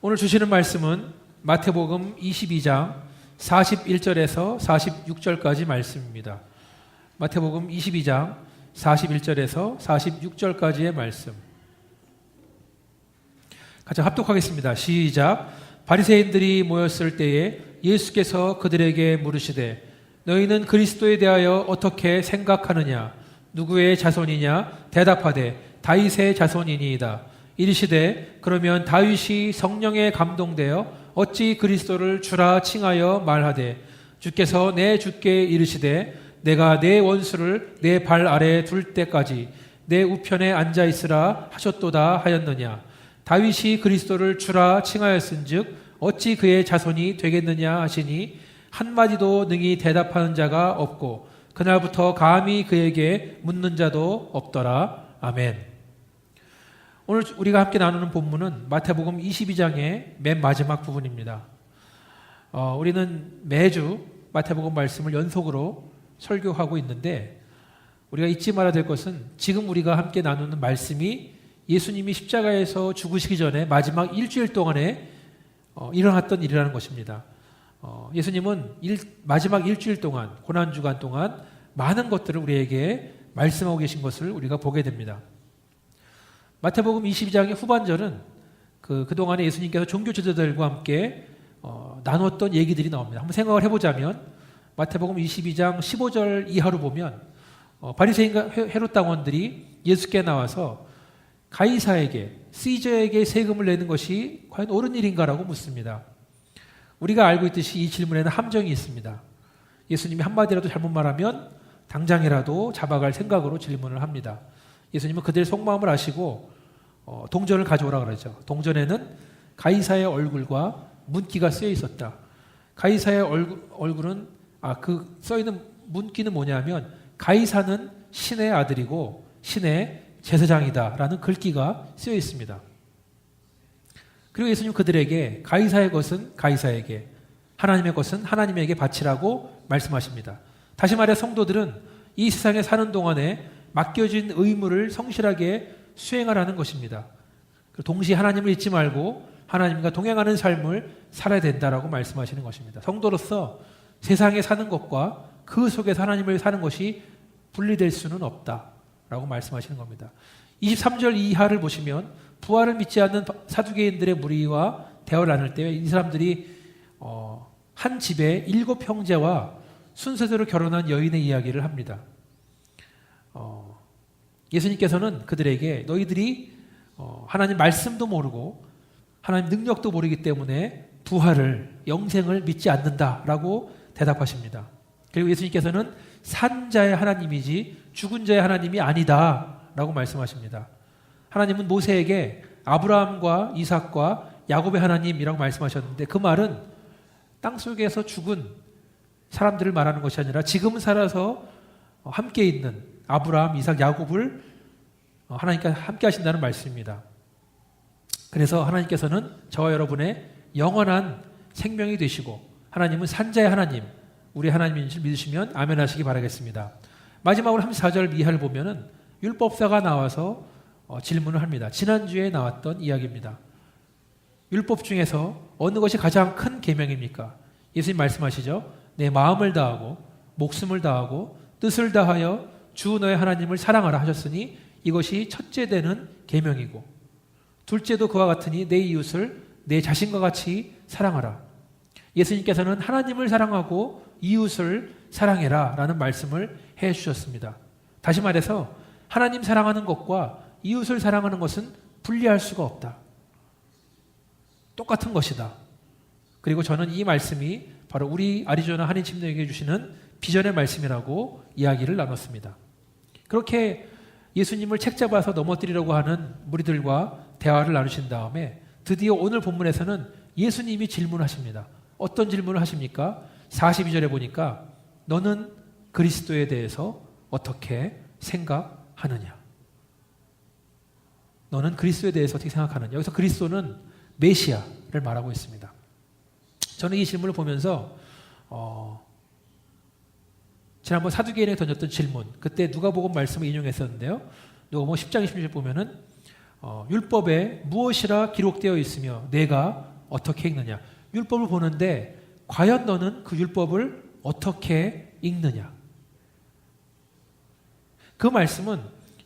오늘 주시는 말씀은 마태복음 22장 41절에서 46절까지 말씀입니다. 마태복음 22장 41절에서 46절까지의 말씀. 같이 합독하겠습니다. 시작. 바리새인들이 모였을 때에 예수께서 그들에게 물으시되 너희는 그리스도에 대하여 어떻게 생각하느냐? 누구의 자손이냐? 대답하되 다윗의 자손이니이다. 이르시되 그러면 다윗이 성령에 감동되어 어찌 그리스도를 주라 칭하여 말하되 주께서 내 주께 이르시되 내가 내 원수를 내 발 아래 둘 때까지 내 우편에 앉아 있으라 하셨도다 하였느냐? 다윗이 그리스도를 주라 칭하였은즉 어찌 그의 자손이 되겠느냐 하시니 한마디도 능히 대답하는 자가 없고 그날부터 감히 그에게 묻는 자도 없더라. 아멘. 오늘 우리가 함께 나누는 본문은 마태복음 22장의 맨 마지막 부분입니다. 우리는 매주 마태복음 말씀을 연속으로 설교하고 있는데 우리가 잊지 말아야 될 것은 지금 우리가 함께 나누는 말씀이 예수님이 십자가에서 죽으시기 전에 마지막 일주일 동안에 일어났던 일이라는 것입니다. 예수님은 마지막 일주일 동안, 고난주간 동안 많은 것들을 우리에게 말씀하고 계신 것을 우리가 보게 됩니다. 마태복음 22장의 후반절은 그동안에 예수님께서 종교 지도자들과 함께 나눴던 얘기들이 나옵니다. 한번 생각을 해보자면 마태복음 22장 15절 이하로 보면 바리새인과 헤롯 당원들이 예수께 나와서 가이사에게, 시저에게 세금을 내는 것이 과연 옳은 일인가라고 묻습니다. 우리가 알고 있듯이 이 질문에는 함정이 있습니다. 예수님이 한마디라도 잘못 말하면 당장이라도 잡아갈 생각으로 질문을 합니다. 예수님은 그들의 속마음을 아시고 동전을 가져오라 그러죠. 동전에는 가이사의 얼굴과 문기가 쓰여 있었다. 가이사의 얼굴은 그 써있는 문기는 뭐냐면 가이사는 신의 아들이고 신의 제사장이다라는 글귀가 쓰여 있습니다. 그리고 예수님 그들에게 가이사의 것은 가이사에게, 하나님의 것은 하나님에게 바치라고 말씀하십니다. 다시 말해 성도들은 이 세상에 사는 동안에 맡겨진 의무를 성실하게 수행하라는 것입니다. 동시에 하나님을 잊지 말고 하나님과 동행하는 삶을 살아야 된다라고 말씀하시는 것입니다. 성도로서 세상에 사는 것과 그 속에서 하나님을 사는 것이 분리될 수는 없다라고 말씀하시는 겁니다. 23절 이하를 보시면 부활을 믿지 않는 사두개인들의 무리와 대화를 나눌 때 이 사람들이 한 집에 7 형제와 순서대로 결혼한 여인의 이야기를 합니다. 예수님께서는 그들에게 너희들이 하나님 말씀도 모르고 하나님 능력도 모르기 때문에 부활을, 영생을 믿지 않는다라고 대답하십니다. 그리고 예수님께서는 산 자의 하나님이지 죽은 자의 하나님이 아니다라고 말씀하십니다. 하나님은 모세에게 아브라함과 이삭과 야곱의 하나님이라고 말씀하셨는데 그 말은 땅속에서 죽은 사람들을 말하는 것이 아니라 지금 살아서 함께 있는 아브라함, 이삭, 야곱을 하나님과 함께 하신다는 말씀입니다. 그래서 하나님께서는 저와 여러분의 영원한 생명이 되시고 하나님은 산자의 하나님, 우리 하나님인 줄 믿으시면 아멘 하시기 바라겠습니다. 마지막으로 34절 이하를 보면은 율법사가 나와서 질문을 합니다. 지난주에 나왔던 이야기입니다. 율법 중에서 어느 것이 가장 큰 계명입니까? 예수님 말씀하시죠. 내 마음을 다하고 목숨을 다하고 뜻을 다하여 주 너의 하나님을 사랑하라 하셨으니 이것이 첫째 되는 계명이고 둘째도 그와 같으니 내 이웃을 내 자신과 같이 사랑하라. 예수님께서는 하나님을 사랑하고 이웃을 사랑해라 라는 말씀을 해 주셨습니다. 다시 말해서 하나님 사랑하는 것과 이웃을 사랑하는 것은 분리할 수가 없다. 똑같은 것이다. 그리고 저는 이 말씀이 바로 우리 아리조나 한인침례교회에 주시는 비전의 말씀이라고 이야기를 나눴습니다. 그렇게 예수님을 책잡아서 넘어뜨리려고 하는 무리들과 대화를 나누신 다음에 드디어 오늘 본문에서는 예수님이 질문하십니다. 어떤 질문을 하십니까? 42절에 보니까 너는 그리스도에 대해서 어떻게 생각하느냐? 너는 그리스도에 대해서 어떻게 생각하느냐? 여기서 그리스도는 메시아를 말하고 있습니다. 저는 이 질문을 보면서 지난번 사두개인에게 던졌던 질문, 그때 누가복음 말씀을 인용했었는데요. 누가복음 10장 26절 보면은 율법에 무엇이라 기록되어 있으며 내가 어떻게 읽느냐. 율법을 보는데 과연 너는 그 율법을 어떻게 읽느냐. 그 말씀은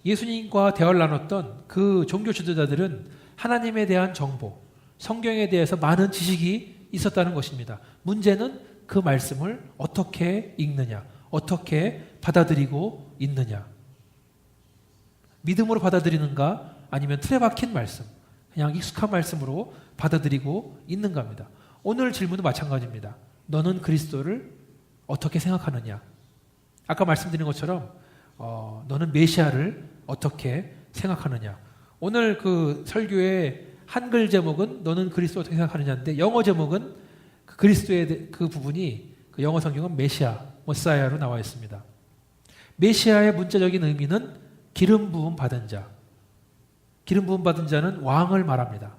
예수님과 대화를 나눴던 그 종교 지도자들은 하나님에 대한 정보, 성경에 대해서 많은 지식이 있었다는 것입니다. 문제는 그 말씀을 어떻게 읽느냐, 어떻게 받아들이고 있느냐. 믿음으로 받아들이는가, 아니면 틀에 박힌 말씀, 그냥 익숙한 말씀으로 받아들이고 있는가입니다. 오늘 질문도 마찬가지입니다. 너는 그리스도를 어떻게 생각하느냐? 아까 말씀드린 것처럼 너는 메시아를 어떻게 생각하느냐? 오늘 그 설교의 한글 제목은 너는 그리스도 어떻게 생각하느냐인데, 영어 제목은 그 그리스도의 그 부분이 그 영어 성경은 메시아, 머사야로 나와 있습니다. 메시아의 문자적인 의미는 기름 부음 받은 자. 기름 부음 받은 자는 왕을 말합니다.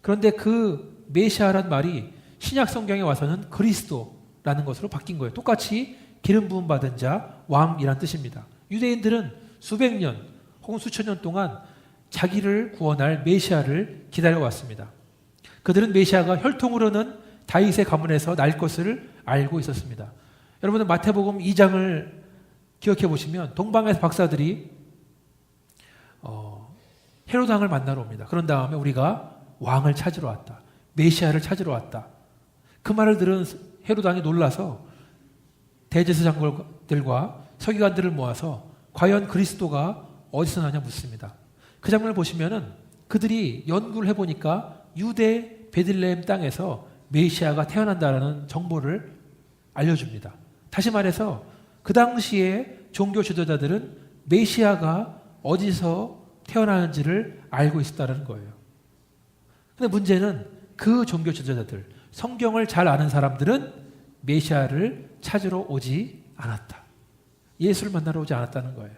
그런데 그 메시아란 말이 신약 성경에 와서는 그리스도라는 것으로 바뀐 거예요. 똑같이 기름 부음 받은 자, 왕이란 뜻입니다. 유대인들은 수백 년 혹은 수천 년 동안 자기를 구원할 메시아를 기다려왔습니다. 그들은 메시아가 혈통으로는 다윗의 가문에서 날 것을 알고 있었습니다. 여러분은 마태복음 2장을 기억해 보시면 동방에서 박사들이 헤롯 왕을 만나러 옵니다. 그런 다음에 우리가 왕을 찾으러 왔다. 메시아를 찾으러 왔다. 그 말을 들은 헤롯 왕이 놀라서 대제사장들과 서기관들을 모아서 과연 그리스도가 어디서 나냐 묻습니다. 그 장면을 보시면은 그들이 연구를 해보니까 유대 베들레헴 땅에서 메시아가 태어난다라는 정보를 알려줍니다. 다시 말해서 그 당시에 종교 지도자들은 메시아가 어디서 태어나는지를 알고 있었다는 거예요. 근데 문제는 그 종교 지도자들, 성경을 잘 아는 사람들은 메시아를 찾으러 오지 않았다. 예수를 만나러 오지 않았다는 거예요.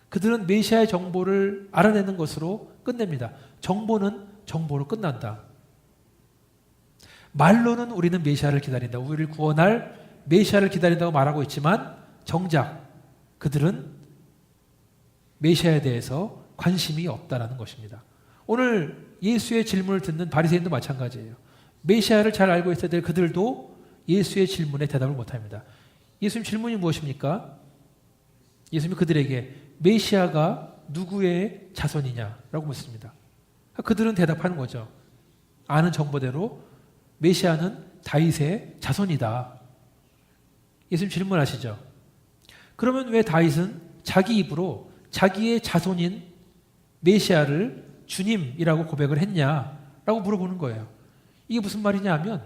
그들은 메시아의 정보를 알아내는 것으로 끝냅니다. 정보는 정보로 끝난다. 말로는 우리는 메시아를 기다린다. 우리를 구원할 메시아를 기다린다고 말하고 있지만 정작 그들은 메시아에 대해서 관심이 없다라는 것입니다. 오늘 예수의 질문을 듣는 바리새인도 마찬가지예요. 메시아를 잘 알고 있어야 될 그들도 예수의 질문에 대답을 못합니다. 예수님 질문이 무엇입니까? 예수님이 그들에게 메시아가 누구의 자손이냐라고 묻습니다. 그들은 대답하는 거죠. 아는 정보대로 메시아는 다윗의 자손이다. 예수님 질문하시죠. 그러면 왜 다윗은 자기 입으로 자기의 자손인 메시아를 주님이라고 고백을 했냐라고 물어보는 거예요. 이게 무슨 말이냐 하면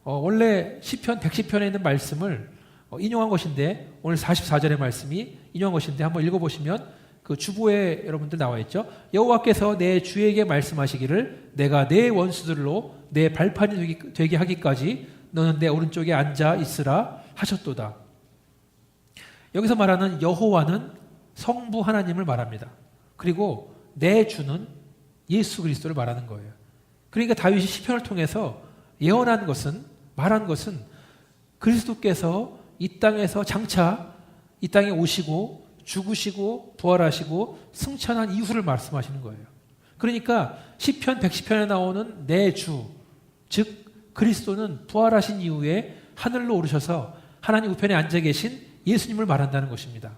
원래 시편 110편에 있는 말씀을 인용한 것인데, 오늘 44절의 말씀이 인용한 것인데 한번 읽어보시면 그 주보에 여러분들 나와 있죠. 여호와께서 내 주에게 말씀하시기를 내가 내 원수들로 내 발판이 되게 하기까지 너는 내 오른쪽에 앉아 있으라 하셨도다. 여기서 말하는 여호와는 성부 하나님을 말합니다. 그리고 내 주는 예수 그리스도를 말하는 거예요. 그러니까 다윗이 시편을 통해서 예언한 것은, 말한 것은 그리스도께서 이 땅에서 장차 이 땅에 오시고 죽으시고 부활하시고 승천한 이후를 말씀하시는 거예요. 그러니까 시편 110편에 나오는 내 주, 즉 그리스도는 부활하신 이후에 하늘로 오르셔서 하나님 우편에 앉아 계신 예수님을 말한다는 것입니다.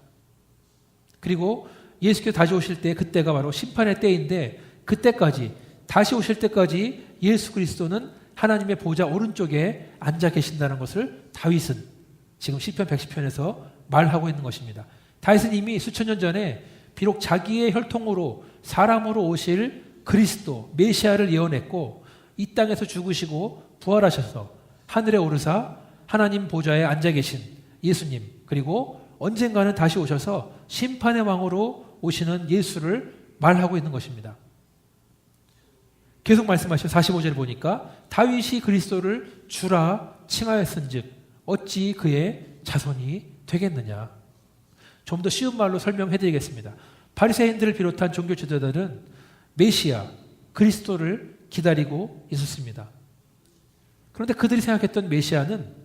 그리고 예수께서 다시 오실 때, 그때가 바로 심판의 때인데, 그때까지, 다시 오실 때까지 예수 그리스도는 하나님의 보좌 오른쪽에 앉아 계신다는 것을 다윗은 지금 시편 110편에서 말하고 있는 것입니다. 다윗은 이미 수천 년 전에 비록 자기의 혈통으로 사람으로 오실 그리스도, 메시아를 예언했고, 이 땅에서 죽으시고 부활하셔서 하늘에 오르사 하나님 보좌에 앉아 계신 예수님, 그리고 언젠가는 다시 오셔서 심판의 왕으로 오시는 예수를 말하고 있는 것입니다. 계속 말씀하시죠. 45절 보니까 다윗이 그리스도를 주라 칭하였은즉 어찌 그의 자손이 되겠느냐. 좀 더 쉬운 말로 설명해 드리겠습니다. 바리새인들을 비롯한 종교 지도자들은 메시아, 그리스도를 기다리고 있었습니다. 그런데 그들이 생각했던 메시아는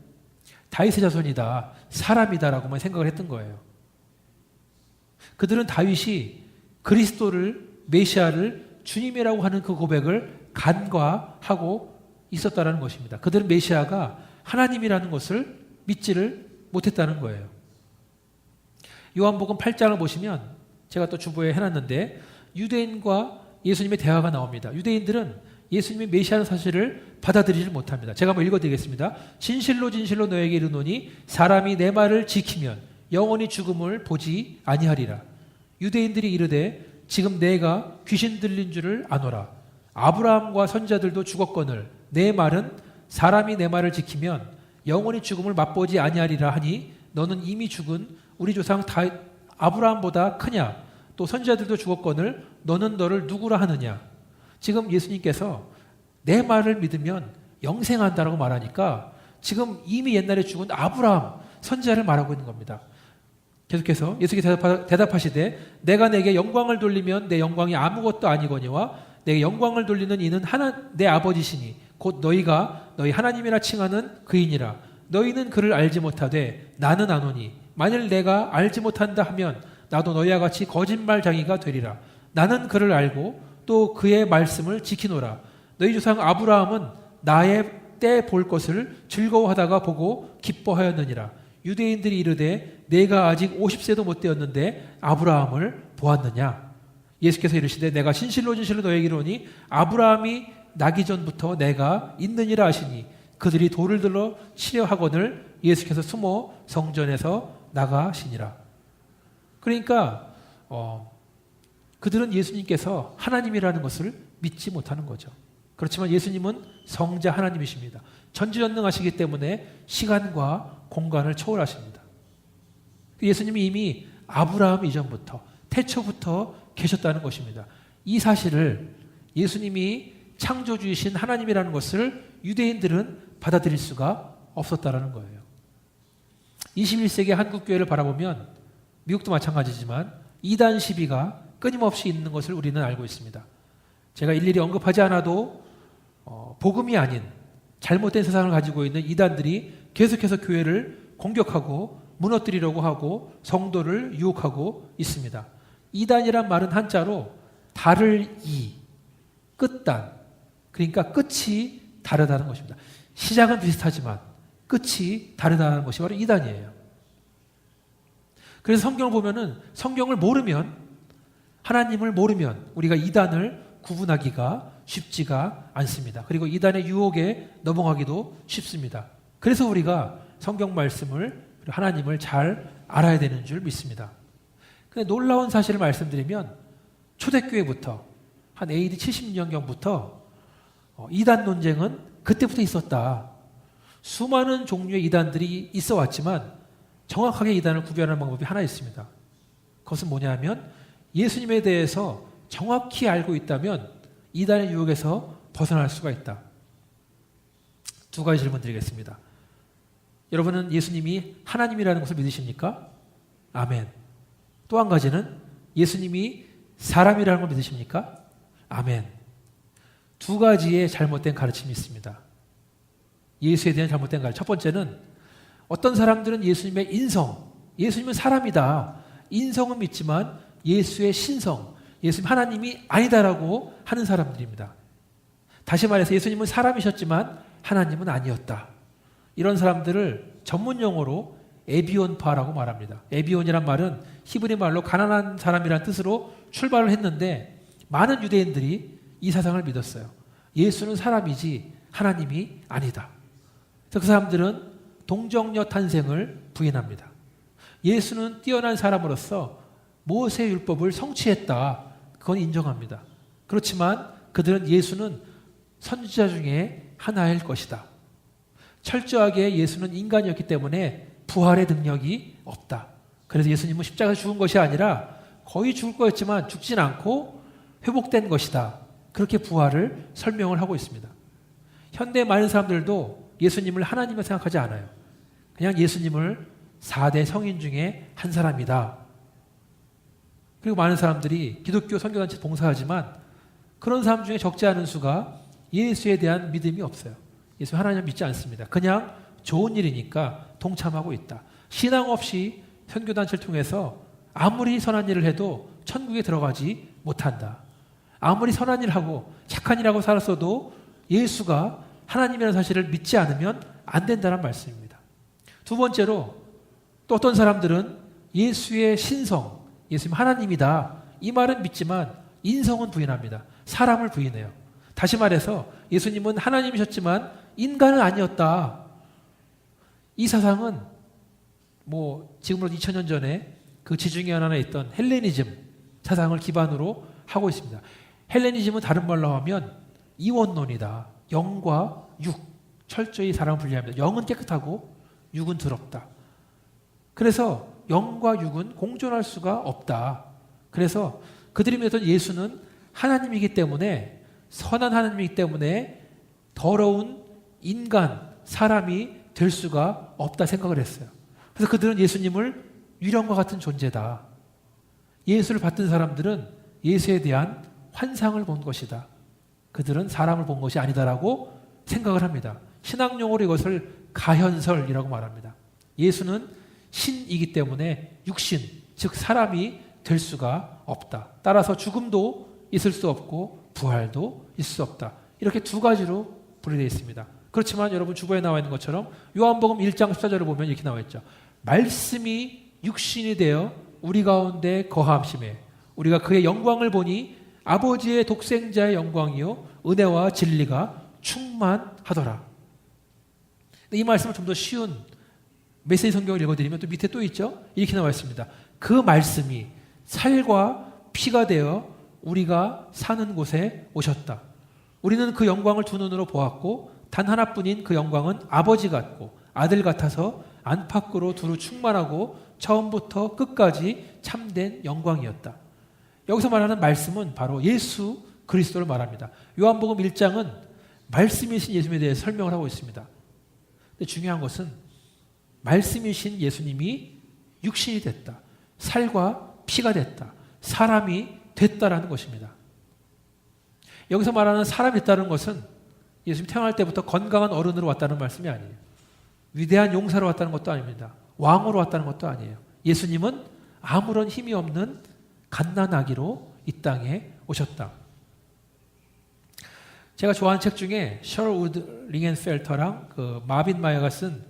다윗의 자손이다, 사람이다라고만 생각을 했던 거예요. 그들은 다윗이 그리스도를, 메시아를 주님이라고 하는 그 고백을 간과하고 있었다는 것입니다. 그들은 메시아가 하나님이라는 것을 믿지를 못했다는 거예요. 요한복음 8장을 보시면 제가 또 주보에 해놨는데 유대인과 예수님의 대화가 나옵니다. 유대인들은 예수님이 메시아라는 사실을 받아들이지 못합니다. 제가 한번 읽어드리겠습니다. 진실로 진실로 너에게 이르노니 사람이 내 말을 지키면 영원히 죽음을 보지 아니하리라. 유대인들이 이르되 지금 내가 귀신 들린 줄을 아노라. 아브라함과 선자들도 죽었거늘 내 말은 사람이 내 말을 지키면 영원히 죽음을 맛보지 아니하리라 하니 너는 이미 죽은 우리 조상 아브라함보다 크냐? 또 선자들도 죽었거늘 너는 너를 누구라 하느냐? 지금 예수님께서 내 말을 믿으면 영생한다라고 말하니까 지금 이미 옛날에 죽은 아브라함 선지자를 말하고 있는 겁니다. 계속해서 예수께서 대답하시되 내가 내게 영광을 돌리면 내 영광이 아무것도 아니거니와 내게 영광을 돌리는 이는 내 아버지시니 곧 너희가 너희 하나님이라 칭하는 그이니라. 너희는 그를 알지 못하되 나는 아노니 만일 내가 알지 못한다 하면 나도 너희와 같이 거짓말장이가 되리라. 나는 그를 알고 또 그의 말씀을 지키노라. 너희 조상 아브라함은 나의 때 볼 것을 즐거워하다가 보고 기뻐하였느니라. 유대인들이 이르되 내가 아직 50세도 못 되었는데 아브라함을 보았느냐? 예수께서 이르시되 내가 진실로 진실로 너에게 이르노니 아브라함이 나기 전부터 내가 있느니라 하시니 그들이 돌을 들어 치려 하거늘 예수께서 숨어 성전에서 나가시니라. 그러니까 그들은 예수님께서 하나님이라는 것을 믿지 못하는 거죠. 그렇지만 예수님은 성자 하나님이십니다. 전지전능하시기 때문에 시간과 공간을 초월하십니다. 예수님이 이미 아브라함 이전부터 태초부터 계셨다는 것입니다. 이 사실을 예수님이 창조주이신 하나님이라는 것을 유대인들은 받아들일 수가 없었다는 거예요. 21세기 한국교회를 바라보면 미국도 마찬가지지만 이단 시비가 끊임없이 있는 것을 우리는 알고 있습니다. 제가 일일이 언급하지 않아도 복음이 아닌 잘못된 세상을 가지고 있는 이단들이 계속해서 교회를 공격하고 무너뜨리려고 하고 성도를 유혹하고 있습니다. 이단이란 말은 한자로 다를 이, 끝단, 그러니까 끝이 다르다는 것입니다. 시작은 비슷하지만 끝이 다르다는 것이 바로 이단이에요. 그래서 성경을 보면은 성경을 모르면 하나님을 모르면 우리가 이단을 구분하기가 쉽지가 않습니다. 그리고 이단의 유혹에 넘어가기도 쉽습니다. 그래서 우리가 성경 말씀을 하나님을 잘 알아야 되는 줄 믿습니다. 근데 놀라운 사실을 말씀드리면 초대교회부터 한 AD 70년경부터 이단 논쟁은 그때부터 있었다. 수많은 종류의 이단들이 있어 왔지만 정확하게 이단을 구별하는 방법이 하나 있습니다. 그것은 뭐냐면 예수님에 대해서 정확히 알고 있다면 이단의 유혹에서 벗어날 수가 있다. 두 가지 질문 드리겠습니다. 여러분은 예수님이 하나님이라는 것을 믿으십니까? 아멘. 또 한 가지는 예수님이 사람이라는 걸 믿으십니까? 아멘. 두 가지의 잘못된 가르침이 있습니다. 예수에 대한 잘못된 가르침. 첫 번째는 어떤 사람들은 예수님의 인성, 예수님은 사람이다. 인성은 믿지만 예수의 신성, 예수님 하나님이 아니다라고 하는 사람들입니다. 다시 말해서 예수님은 사람이셨지만 하나님은 아니었다. 이런 사람들을 전문 용어로 에비온파라고 말합니다. 에비온이란 말은 히브리 말로 가난한 사람이란 뜻으로 출발을 했는데 많은 유대인들이 이 사상을 믿었어요. 예수는 사람이지 하나님이 아니다. 그래서 그 사람들은 동정녀 탄생을 부인합니다. 예수는 뛰어난 사람으로서 모세 율법을 성취했다. 그건 인정합니다. 그렇지만 그들은 예수는 선지자 중에 하나일 것이다. 철저하게 예수는 인간이었기 때문에 부활의 능력이 없다. 그래서 예수님은 십자가에서 죽은 것이 아니라 거의 죽을 거였지만 죽진 않고 회복된 것이다. 그렇게 부활을 설명을 하고 있습니다. 현대 많은 사람들도 예수님을 하나님을 생각하지 않아요. 그냥 예수님을 4대 성인 중에 한 사람이다. 그리고 많은 사람들이 기독교 선교단체 봉사하지만 그런 사람 중에 적지 않은 수가 예수에 대한 믿음이 없어요. 예수 하나님 믿지 않습니다. 그냥 좋은 일이니까 동참하고 있다. 신앙 없이 선교단체를 통해서 아무리 선한 일을 해도 천국에 들어가지 못한다. 아무리 선한 일하고 착한 일하고 살았어도 예수가 하나님이라는 사실을 믿지 않으면 안 된다는 말씀입니다. 두 번째로 또 어떤 사람들은 예수의 신성, 예수님 하나님이다 이 말은 믿지만 인성은 부인합니다. 사람을 부인해요. 다시 말해서 예수님은 하나님이셨지만 인간은 아니었다. 이 사상은 지금으로부터 2000년 전에 그 지중해 연안에 있던 헬레니즘 사상을 기반으로 하고 있습니다. 헬레니즘은 다른 말로 하면 이원론이다. 영과 육, 철저히 사람을 분리합니다. 영은 깨끗하고 육은 더럽다. 그래서 영과 육은 공존할 수가 없다. 그래서 그들이 믿었던 예수는 하나님이기 때문에 선한 하나님이기 때문에 더러운 인간, 사람이 될 수가 없다 생각을 했어요. 그래서 그들은 예수님을 유령과 같은 존재다. 예수를 받던 사람들은 예수에 대한 환상을 본 것이다. 그들은 사람을 본 것이 아니다라고 생각을 합니다. 신학 용어로 이것을 가현설이라고 말합니다. 예수는 신이기 때문에 육신, 즉 사람이 될 수가 없다. 따라서 죽음도 있을 수 없고 부활도 있을 수 없다. 이렇게 두 가지로 분리되어 있습니다. 그렇지만 여러분 주보에 나와 있는 것처럼 요한복음 1장 14절을 보면 이렇게 나와 있죠. 말씀이 육신이 되어 우리 가운데 거함심에 우리가 그의 영광을 보니 아버지의 독생자의 영광이요 은혜와 진리가 충만하더라. 이 말씀을 좀 더 쉬운 메시지 성경을 읽어드리면 또 밑에 또 있죠. 이렇게 나와 있습니다. 그 말씀이 살과 피가 되어 우리가 사는 곳에 오셨다. 우리는 그 영광을 두 눈으로 보았고 단 하나뿐인 그 영광은 아버지 같고 아들 같아서 안팎으로 두루 충만하고 처음부터 끝까지 참된 영광이었다. 여기서 말하는 말씀은 바로 예수 그리스도를 말합니다. 요한복음 1장은 말씀이신 예수님에 대해 설명을 하고 있습니다. 근데 중요한 것은 말씀이신 예수님이 육신이 됐다. 살과 피가 됐다. 사람이 됐다라는 것입니다. 여기서 말하는 사람이 됐다는 것은 예수님 태어날 때부터 건강한 어른으로 왔다는 말씀이 아니에요. 위대한 용사로 왔다는 것도 아닙니다. 왕으로 왔다는 것도 아니에요. 예수님은 아무런 힘이 없는 갓난아기로 이 땅에 오셨다. 제가 좋아하는 책 중에 셔우드 링앤펠터랑 그 마빈 마이어가 쓴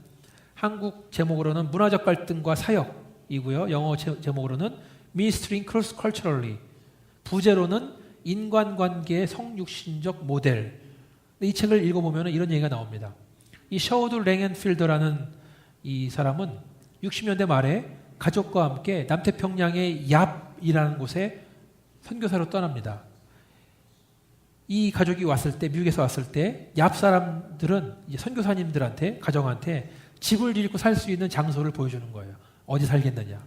한국 제목으로는 문화적 갈등과 사역이고요. 영어 제목으로는 Ministering Cross Culturally, 부제로는 인간관계의 성육신적 모델. 이 책을 읽어보면 이런 얘기가 나옵니다. 이 셔우드 랭앤필더라는 이 사람은 60년대 말에 가족과 함께 남태평양의 얍이라는 곳에 선교사로 떠납니다. 이 가족이 왔을 때, 미국에서 왔을 때 얍 사람들은 선교사님들한테, 가정한테 집을 짓고 살 수 있는 장소를 보여주는 거예요. 어디 살겠느냐.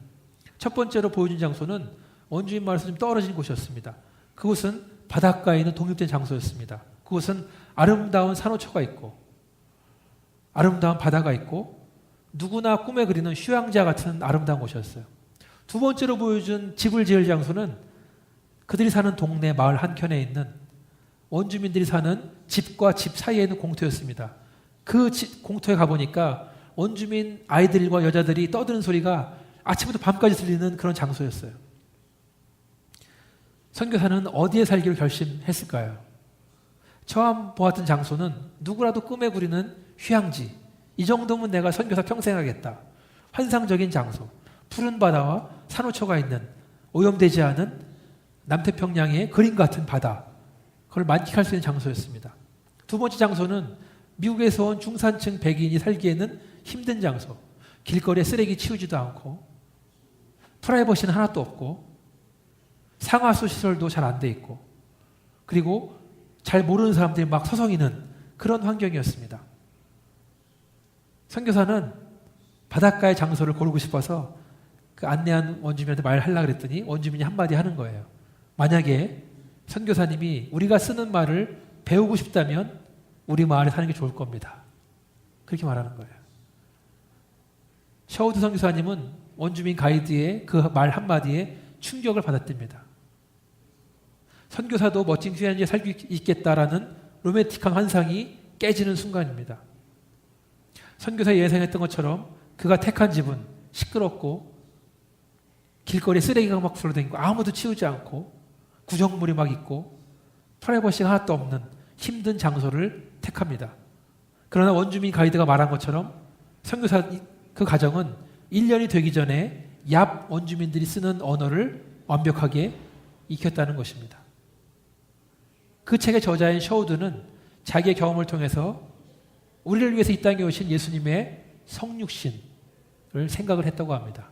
첫 번째로 보여준 장소는 원주민 마을에서 좀 떨어진 곳이었습니다. 그곳은 바닷가에 있는 독립된 장소였습니다. 그곳은 아름다운 산호초가 있고 아름다운 바다가 있고 누구나 꿈에 그리는 휴양지 같은 아름다운 곳이었어요. 두 번째로 보여준 집을 지을 장소는 그들이 사는 동네 마을 한켠에 있는 원주민들이 사는 집과 집 사이에 있는 공터였습니다. 그 공터에 가보니까 원주민 아이들과 여자들이 떠드는 소리가 아침부터 밤까지 들리는 그런 장소였어요. 선교사는 어디에 살기로 결심했을까요? 처음 보았던 장소는 누구라도 꿈에 그리는 휴양지. 이 정도면 내가 선교사 평생 하겠다. 환상적인 장소. 푸른 바다와 산호초가 있는 오염되지 않은 남태평양의 그림 같은 바다. 그걸 만끽할 수 있는 장소였습니다. 두 번째 장소는 미국에서 온 중산층 백인이 살기에는 힘든 장소. 길거리에 쓰레기 치우지도 않고 프라이버시는 하나도 없고 상하수 시설도 잘 안 돼 있고 그리고 잘 모르는 사람들이 막 서성이는 그런 환경이었습니다. 선교사는 바닷가의 장소를 고르고 싶어서 그 안내한 원주민한테 말하려고 그랬더니 원주민이 한마디 하는 거예요. 만약에 선교사님이 우리가 쓰는 말을 배우고 싶다면 우리 마을에 사는 게 좋을 겁니다. 그렇게 말하는 거예요. 셔우드 선교사님은 원주민 가이드의 그 말 한마디에 충격을 받았답니다. 선교사도 멋진 휴양지에 살 수 있겠다라는 로맨틱한 환상이 깨지는 순간입니다. 선교사가 예상했던 것처럼 그가 택한 집은 시끄럽고 길거리에 쓰레기가 막 굴러다니고 아무도 치우지 않고 구정물이 막 있고 프라이버시가 하나도 없는 힘든 장소를 택합니다. 그러나 원주민 가이드가 말한 것처럼 선교사 그 가정은 1년이 되기 전에 얍 원주민들이 쓰는 언어를 완벽하게 익혔다는 것입니다. 그 책의 저자인 셔우드는 자기의 경험을 통해서 우리를 위해서 이 땅에 오신 예수님의 성육신을 생각을 했다고 합니다.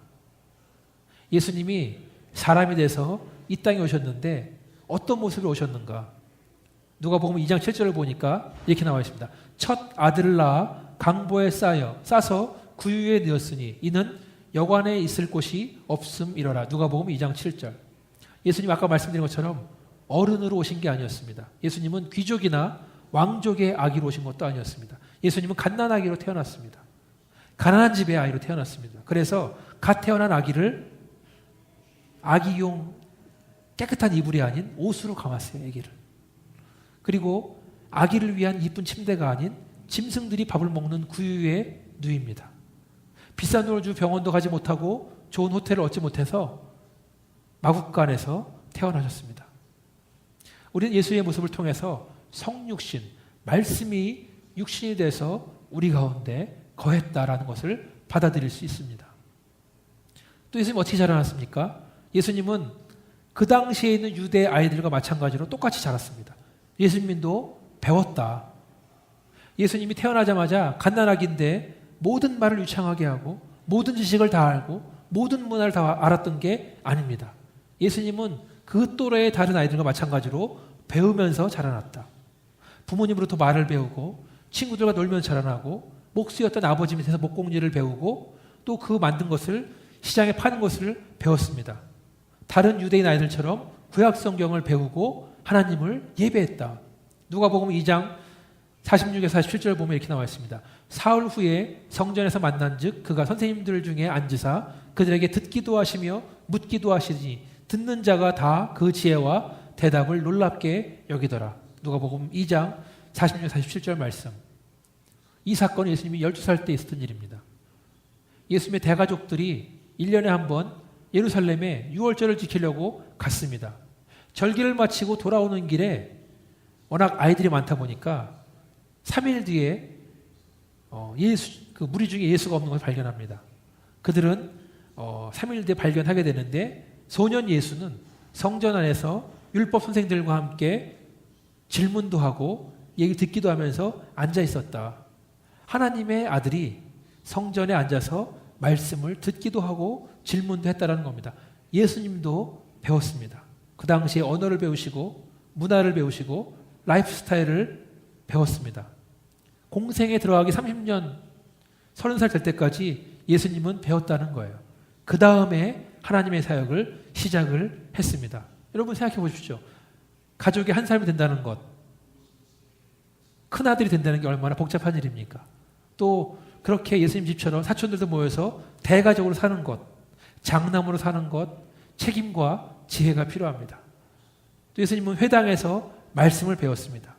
예수님이 사람이 돼서 이 땅에 오셨는데 어떤 모습으로 오셨는가? 누가복음 2장 7절을 보니까 이렇게 나와 있습니다. 첫 아들을 낳아 강보에 싸서 구유에 넣었으니 이는 여관에 있을 곳이 없음이러라. 누가복음 2장 7절. 예수님 아까 말씀드린 것처럼 어른으로 오신 게 아니었습니다. 예수님은 귀족이나 왕족의 아기로 오신 것도 아니었습니다. 예수님은 갓난아기로 태어났습니다. 가난한 집의 아이로 태어났습니다. 그래서 갓 태어난 아기를 아기용 깨끗한 이불이 아닌 옷으로 감았어요. 아기를. 그리고 아기를 위한 이쁜 침대가 아닌 짐승들이 밥을 먹는 구유에 누입니다. 비싼 돈을 주고 병원도 가지 못하고 좋은 호텔을 얻지 못해서 마국간에서 태어나셨습니다. 우리는 예수의 모습을 통해서 성육신, 말씀이 육신이 돼서 우리 가운데 거했다라는 것을 받아들일 수 있습니다. 또 예수님 어떻게 자라났습니까? 예수님은 그 당시에 있는 유대 아이들과 마찬가지로 똑같이 자랐습니다. 예수님도 배웠다. 예수님이 태어나자마자 갓난아기인데 모든 말을 유창하게 하고 모든 지식을 다 알고 모든 문화를 다 알았던 게 아닙니다. 예수님은 그 또래의 다른 아이들과 마찬가지로 배우면서 자라났다. 부모님으로부터 말을 배우고 친구들과 놀면서 자라나고 목수였던 아버지 밑에서 목공일을 배우고 또 그 만든 것을 시장에 파는 것을 배웠습니다. 다른 유대인 아이들처럼 구약 성경을 배우고 하나님을 예배했다. 누가복음 2장 46에서 47절 보면 이렇게 나와 있습니다. 사흘 후에 성전에서 만난즉 그가 선생님들 중에 앉으사 그들에게 듣기도 하시며 묻기도 하시니 듣는 자가 다 그 지혜와 대답을 놀랍게 여기더라. 누가복음 2장 46, 47절 말씀. 이 사건은 예수님이 12살 때 있었던 일입니다. 예수님의 대가족들이 1년에 한 번 예루살렘에 유월절을 지키려고 갔습니다. 절기를 마치고 돌아오는 길에 워낙 아이들이 많다 보니까 3일 뒤에 그 무리 중에 예수가 없는 것을 발견합니다. 그들은 3일 뒤에 발견하게 되는데 소년 예수는 성전 안에서 율법 선생들과 함께 질문도 하고 얘기 듣기도 하면서 앉아 있었다. 하나님의 아들이 성전에 앉아서 말씀을 듣기도 하고 질문도 했다라는 겁니다. 예수님도 배웠습니다. 그 당시에 언어를 배우시고 문화를 배우시고 라이프 스타일을 배웠습니다. 공생에 들어가기 30년, 30살 될 때까지 예수님은 배웠다는 거예요. 그 다음에 하나님의 사역을 시작을 했습니다. 여러분 생각해 보십시오. 가족이 한 사람이 된다는 것, 큰아들이 된다는 게 얼마나 복잡한 일입니까? 또 그렇게 예수님 집처럼 사촌들도 모여서 대가족으로 사는 것, 장남으로 사는 것, 책임과 지혜가 필요합니다. 또 예수님은 회당에서 말씀을 배웠습니다.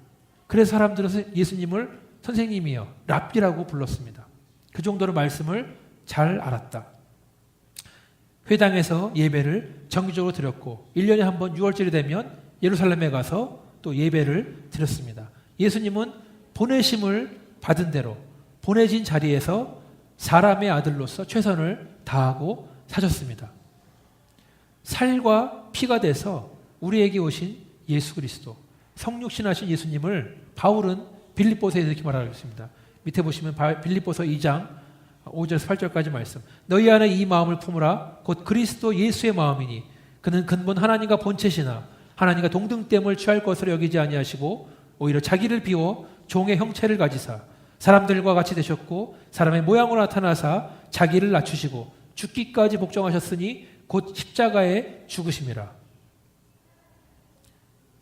그래서 사람들은 예수님을 선생님이여, 랍비라고 불렀습니다. 그 정도로 말씀을 잘 알았다. 회당에서 예배를 정기적으로 드렸고 1년에 한 번 6월절이 되면 예루살렘에 가서 또 예배를 드렸습니다. 예수님은 보내심을 받은 대로 보내진 자리에서 사람의 아들로서 최선을 다하고 사셨습니다. 살과 피가 돼서 우리에게 오신 예수 그리스도, 성육신하신 예수님을 바울은 빌립보서에 이렇게 말하고 있습니다. 밑에 보시면 빌립보서 2장 5절에서 8절까지 말씀. 너희 안에 이 마음을 품으라. 곧 그리스도 예수의 마음이니 그는 근본 하나님과 본체시나 하나님과 동등됨을 취할 것으로 여기지 아니하시고 오히려 자기를 비워 종의 형체를 가지사 사람들과 같이 되셨고 사람의 모양으로 나타나사 자기를 낮추시고 죽기까지 복종하셨으니 곧 십자가에 죽으심이라.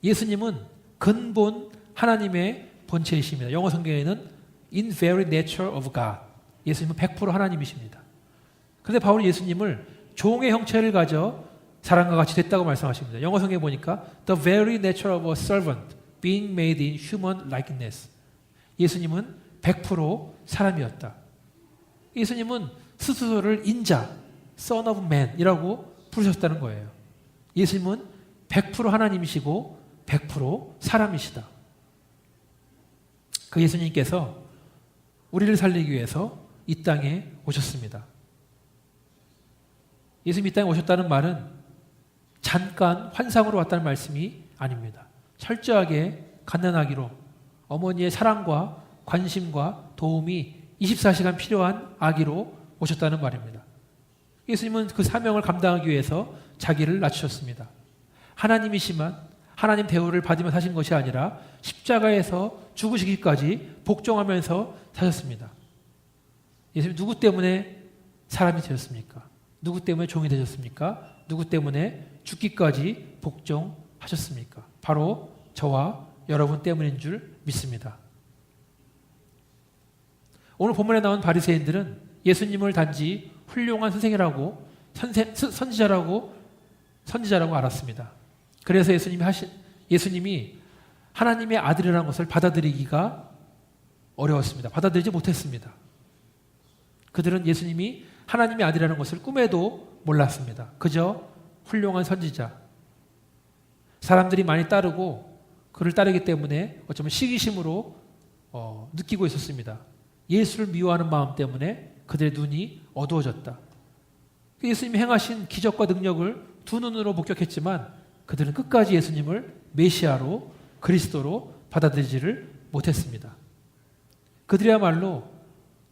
예수님은 근본 하나님의 본체이십니다. 영어 성경에는 in very nature of God. 예수님은 100% 하나님이십니다. 그런데 바울이 예수님을 종의 형체를 가져 사람과 같이 됐다고 말씀하십니다. 영어 성경에 보니까 the very nature of a servant being made in human likeness. 예수님은 100% 사람이었다. 예수님은 스스로를 인자, Son of Man 이라고 부르셨다는 거예요. 예수님은 100% 하나님이시고 100% 사람이시다. 그 예수님께서 우리를 살리기 위해서 이 땅에 오셨습니다. 예수님이 이 땅에 오셨다는 말은 잠깐 환상으로 왔다는 말씀이 아닙니다. 철저하게 갓난아기로 어머니의 사랑과 관심과 도움이 24시간 필요한 아기로 오셨다는 말입니다. 예수님은 그 사명을 감당하기 위해서 자기를 낮추셨습니다. 하나님이시만 하나님 대우를 받으며 사신 것이 아니라 십자가에서 죽으시기까지 복종하면서 사셨습니다. 예수님 누구 때문에 사람이 되셨습니까? 누구 때문에 종이 되셨습니까? 누구 때문에 죽기까지 복종하셨습니까? 바로 저와 여러분 때문인 줄 믿습니다. 오늘 본문에 나온 바리새인들은 예수님을 단지 훌륭한 선생이라고 선지자라고 알았습니다. 그래서 예수님이 하나님의 아들이라는 것을 받아들이기가 어려웠습니다. 받아들이지 못했습니다. 그들은 예수님이 하나님의 아들이라는 것을 꿈에도 몰랐습니다. 그저 훌륭한 선지자. 사람들이 많이 따르고 그를 따르기 때문에 어쩌면 시기심으로 느끼고 있었습니다. 예수를 미워하는 마음 때문에 그들의 눈이 어두워졌다. 예수님이 행하신 기적과 능력을 두 눈으로 목격했지만 그들은 끝까지 예수님을 메시아로 그리스도로 받아들이지를 못했습니다. 그들이야말로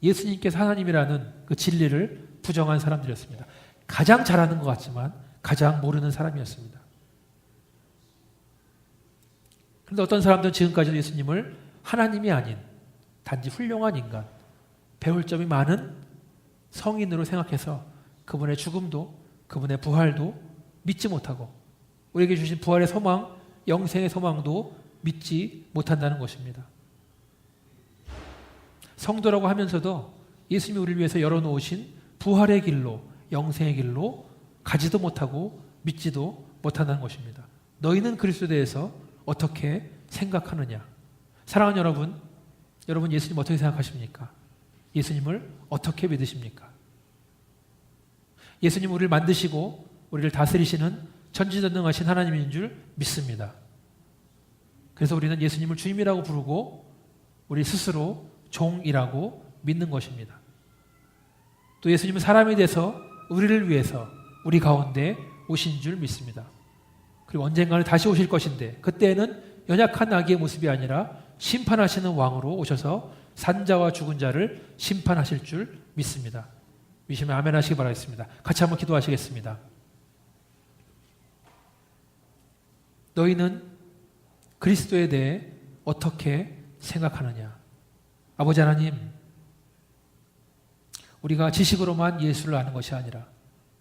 예수님께서 하나님이라는 그 진리를 부정한 사람들이었습니다. 가장 잘하는 것 같지만 가장 모르는 사람이었습니다. 그런데 어떤 사람들은 지금까지도 예수님을 하나님이 아닌 단지 훌륭한 인간, 배울 점이 많은 성인으로 생각해서 그분의 죽음도 그분의 부활도 믿지 못하고 우리에게 주신 부활의 소망, 영생의 소망도 믿지 못한다는 것입니다. 성도라고 하면서도 예수님이 우리를 위해서 열어놓으신 부활의 길로, 영생의 길로 가지도 못하고 믿지도 못한다는 것입니다. 너희는 그리스도에 대해서 어떻게 생각하느냐? 사랑하는 여러분 예수님 어떻게 생각하십니까? 예수님을 어떻게 믿으십니까? 예수님 우리를 만드시고 우리를 다스리시는 전지전능하신 하나님인 줄 믿습니다. 그래서 우리는 예수님을 주님이라고 부르고 우리 스스로 종이라고 믿는 것입니다. 또 예수님은 사람이 돼서 우리를 위해서 우리 가운데 오신 줄 믿습니다. 그리고 언젠가는 다시 오실 것인데 그때는 연약한 아기의 모습이 아니라 심판하시는 왕으로 오셔서 산자와 죽은 자를 심판하실 줄 믿습니다. 믿으시면 아멘 하시기 바라겠습니다. 같이 한번 기도하시겠습니다. 너희는 그리스도에 대해 어떻게 생각하느냐? 아버지 하나님, 우리가 지식으로만 예수를 아는 것이 아니라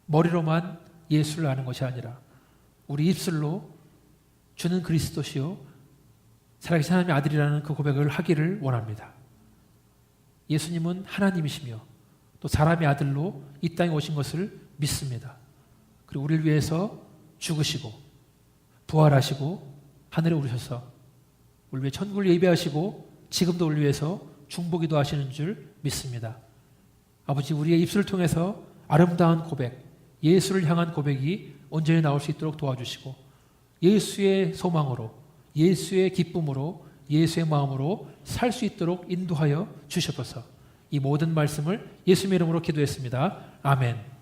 머리로만 예수를 아는 것이 아니라 우리 입술로 주는 그리스도시요 살아계신 하나님의 아들이라는 그 고백을 하기를 원합니다. 예수님은 하나님이시며 또 사람의 아들로 이 땅에 오신 것을 믿습니다. 그리고 우리를 위해서 죽으시고 부활하시고 하늘에 오르셔서 우리 위해 천국을 예비하시고 지금도 우리 위해서 중보기도 하시는 줄 믿습니다. 아버지, 우리의 입술을 통해서 아름다운 고백, 예수를 향한 고백이 온전히 나올 수 있도록 도와주시고 예수의 소망으로, 예수의 기쁨으로, 예수의 마음으로 살 수 있도록 인도하여 주시옵소서. 이 모든 말씀을 예수님의 이름으로 기도했습니다. 아멘.